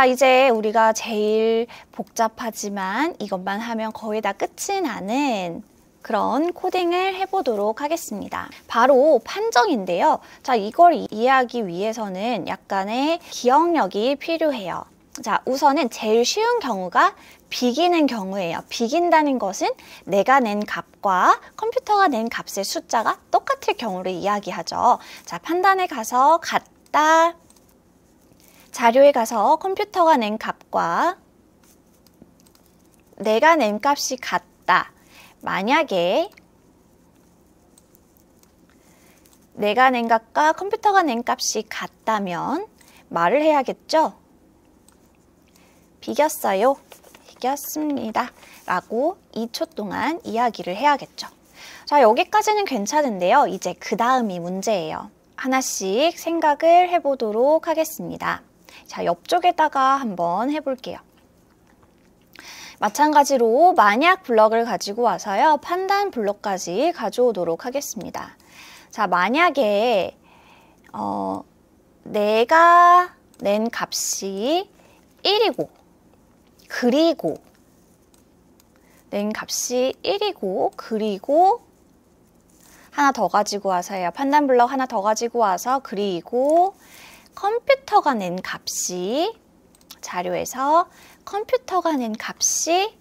자, 이제 우리가 제일 복잡하지만 이것만 하면 거의 다 끝이 나는 그런 코딩을 해보도록 하겠습니다. 바로 판정인데요. 자, 이걸 이해하기 위해서는 약간의 기억력이 필요해요. 자, 우선은 제일 쉬운 경우가 비기는 경우예요. 비긴다는 것은 내가 낸 값과 컴퓨터가 낸 값의 숫자가 똑같을 경우를 이야기하죠. 자, 판단에 가서 같다. 자료에 가서 컴퓨터가 낸 값과 내가 낸 값이 같다. 만약에 내가 낸 값과 컴퓨터가 낸 값이 같다면 말을 해야겠죠? 비겼어요. 비겼습니다. 라고 2초 동안 이야기를 해야겠죠. 자, 여기까지는 괜찮은데요. 이제 그 다음이 문제예요. 하나씩 생각을 해보도록 하겠습니다. 자, 옆쪽에다가 한번 해볼게요. 마찬가지로 만약 블럭을 가지고 와서요. 판단 블럭까지 가져오도록 하겠습니다. 자, 만약에 내가 낸 값이 1이고 그리고 낸 값이 1이고 그리고 하나 더 가지고 와서요. 판단 블럭 하나 더 가지고 와서 그리고 컴퓨터가 낸 값이 자료에서 컴퓨터가 낸 값이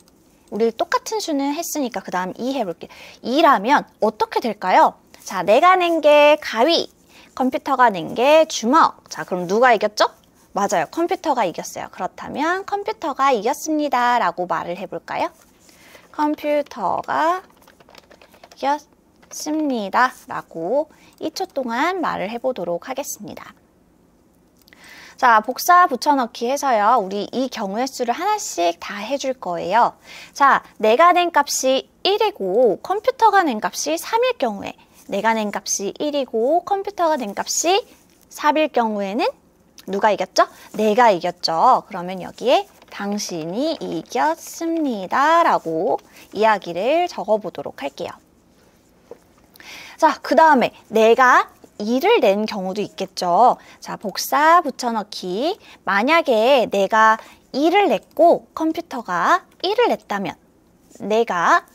우리 똑같은 수는 했으니까 그 다음 2 해볼게요. 2라면 어떻게 될까요? 자, 내가 낸 게 가위, 컴퓨터가 낸 게 주먹. 자, 그럼 누가 이겼죠? 맞아요. 컴퓨터가 이겼어요. 그렇다면 컴퓨터가 이겼습니다. 라고 말을 해볼까요? 컴퓨터가 이겼습니다. 라고 2초 동안 말을 해보도록 하겠습니다. 자, 복사 붙여넣기 해서요. 우리 이 경우의 수를 하나씩 다 해줄 거예요. 자, 내가 낸 값이 1이고 컴퓨터가 낸 값이 3일 경우에 내가 낸 값이 1이고 컴퓨터가 낸 값이 3일 경우에는 누가 이겼죠? 내가 이겼죠. 그러면 여기에 당신이 이겼습니다. 라고 이야기를 적어보도록 할게요. 자, 그 다음에 내가 2를 낸 경우도 있겠죠. 자, 복사 붙여넣기. 만약에 내가 2를 냈고 컴퓨터가 1을 냈다면 내가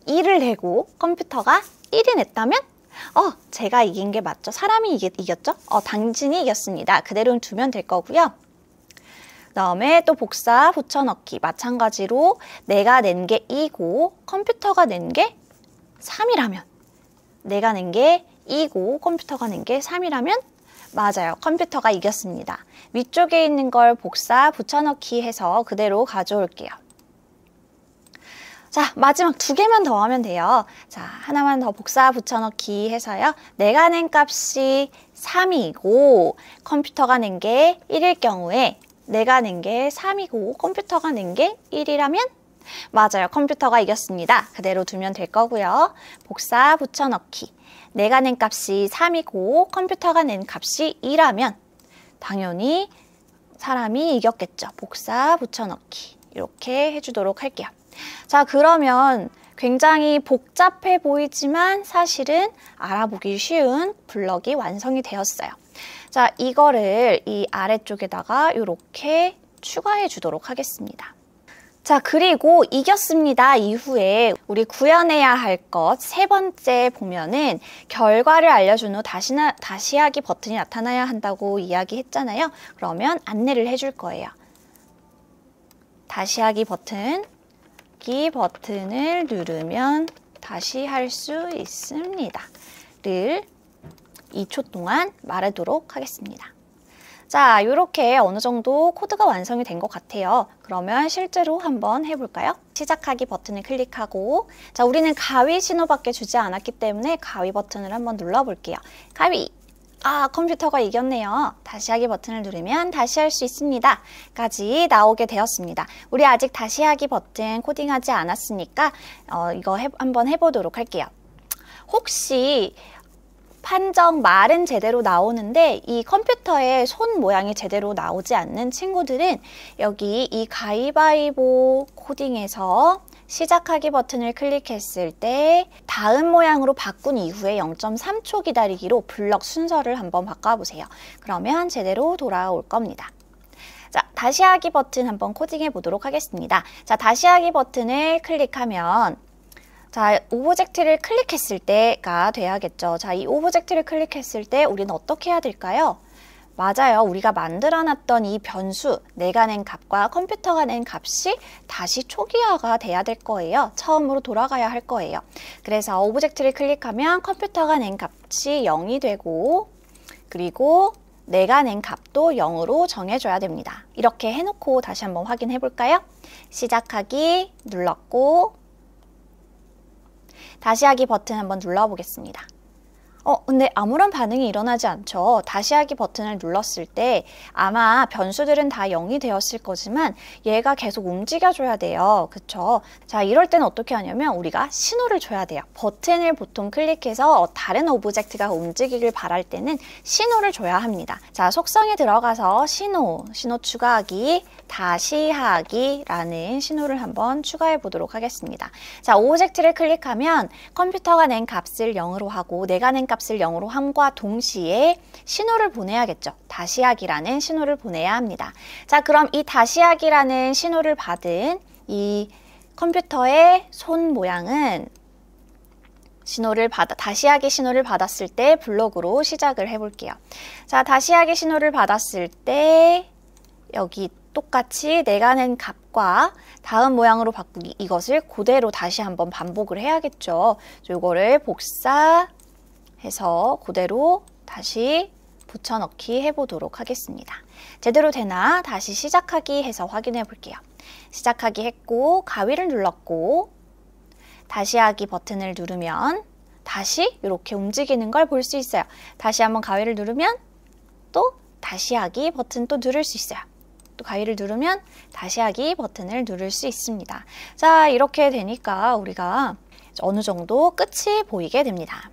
2를 내고 컴퓨터가 1을 냈다면 제가 이긴 게 맞죠? 사람이 이겼죠? 당신이 이겼습니다. 그대로 두면 될 거고요. 그 다음에 또 복사 붙여넣기. 마찬가지로 내가 낸 게 2고 컴퓨터가 낸 게 3이라면 내가 낸 게 2고 컴퓨터가 낸 게 3이라면 맞아요. 컴퓨터가 이겼습니다. 위쪽에 있는 걸 복사 붙여넣기 해서 그대로 가져올게요. 자, 마지막 2개만 더 하면 돼요. 자, 하나만 더 복사 붙여넣기 해서요. 내가 낸 값이 3이고 컴퓨터가 낸 게 1일 경우에 내가 낸 게 3이고 컴퓨터가 낸 게 1이라면 맞아요. 컴퓨터가 이겼습니다. 그대로 두면 될 거고요. 복사 붙여넣기. 내가 낸 값이 3이고 컴퓨터가 낸 값이 2라면 당연히 사람이 이겼겠죠. 복사 붙여넣기. 이렇게 해주도록 할게요. 자, 그러면 굉장히 복잡해 보이지만 사실은 알아보기 쉬운 블럭이 완성이 되었어요. 자, 이거를 이 아래쪽에다가 이렇게 추가해 주도록 하겠습니다. 자, 그리고 이겼습니다 이후에 우리 구현해야 할 것 세 번째 보면은 결과를 알려준 후 다시 하기 버튼이 나타나야 한다고 이야기했잖아요. 그러면 안내를 해줄 거예요. 다시 하기 버튼, 이 버튼을 누르면 다시 할 수 있습니다. 를 2초 동안 말하도록 하겠습니다. 자, 이렇게 어느 정도 코드가 완성이 된 것 같아요. 그러면 실제로 한번 해볼까요? 시작하기 버튼을 클릭하고, 자, 우리는 가위 신호밖에 주지 않았기 때문에 가위 버튼을 한번 눌러볼게요. 가위! 컴퓨터가 이겼네요. 다시 하기 버튼을 누르면 다시 할 수 있습니다. 까지 나오게 되었습니다. 우리 아직 다시 하기 버튼 코딩하지 않았으니까 이거 한번 해보도록 할게요. 혹시 판정 말은 제대로 나오는데 이 컴퓨터의 손 모양이 제대로 나오지 않는 친구들은 여기 이 가위바위보 코딩에서 시작하기 버튼을 클릭했을 때 다음 모양으로 바꾼 이후에 0.3초 기다리기로 블럭 순서를 한번 바꿔보세요. 그러면 제대로 돌아올 겁니다. 자, 다시 하기 버튼 한번 코딩해 보도록 하겠습니다. 자, 다시 하기 버튼을 클릭하면 자, 오브젝트를 클릭했을 때가 돼야겠죠. 자, 이 오브젝트를 클릭했을 때 우리는 어떻게 해야 될까요? 맞아요. 우리가 만들어놨던 이 변수, 내가 낸 값과 컴퓨터가 낸 값이 다시 초기화가 돼야 될 거예요. 처음으로 돌아가야 할 거예요. 그래서 오브젝트를 클릭하면 컴퓨터가 낸 값이 0이 되고 그리고 내가 낸 값도 0으로 정해줘야 됩니다. 이렇게 해놓고 다시 한번 확인해 볼까요? 시작하기 눌렀고 다시 하기 버튼 한번 눌러보겠습니다. 근데 아무런 반응이 일어나지 않죠. 다시 하기 버튼을 눌렀을 때 아마 변수들은 다 0이 되었을 거지만 얘가 계속 움직여줘야 돼요. 그쵸? 자, 이럴 때는 어떻게 하냐면 우리가 신호를 줘야 돼요. 버튼을 보통 클릭해서 다른 오브젝트가 움직이길 바랄 때는 신호를 줘야 합니다. 자, 속성에 들어가서 신호 추가하기, 다시 하기라는 신호를 한번 추가해 보도록 하겠습니다. 자, 오브젝트를 클릭하면 컴퓨터가 낸 값을 0으로 하고 내가 낸 값을 0으로 함과 동시에 신호를 보내야겠죠. 다시 하기라는 신호를 보내야 합니다. 자, 그럼 이 다시 하기라는 신호를 받은 이 컴퓨터의 손 모양은 다시 하기 신호를 받았을 때 블록으로 시작을 해볼게요. 자, 다시 하기 신호를 받았을 때 여기 똑같이 내가 낸 값과 다음 모양으로 바꾸기 이것을 그대로 다시 한번 반복을 해야겠죠. 이거를 복사해서 그대로 다시 붙여넣기 해보도록 하겠습니다. 제대로 되나 다시 시작하기 해서 확인해 볼게요. 시작하기 했고 가위를 눌렀고 다시 하기 버튼을 누르면 다시 이렇게 움직이는 걸 볼 수 있어요. 다시 한번 가위를 누르면 또 다시 하기 버튼 또 누를 수 있어요. 또 가위를 누르면 다시 하기 버튼을 누를 수 있습니다. 자, 이렇게 되니까 우리가 어느 정도 끝이 보이게 됩니다.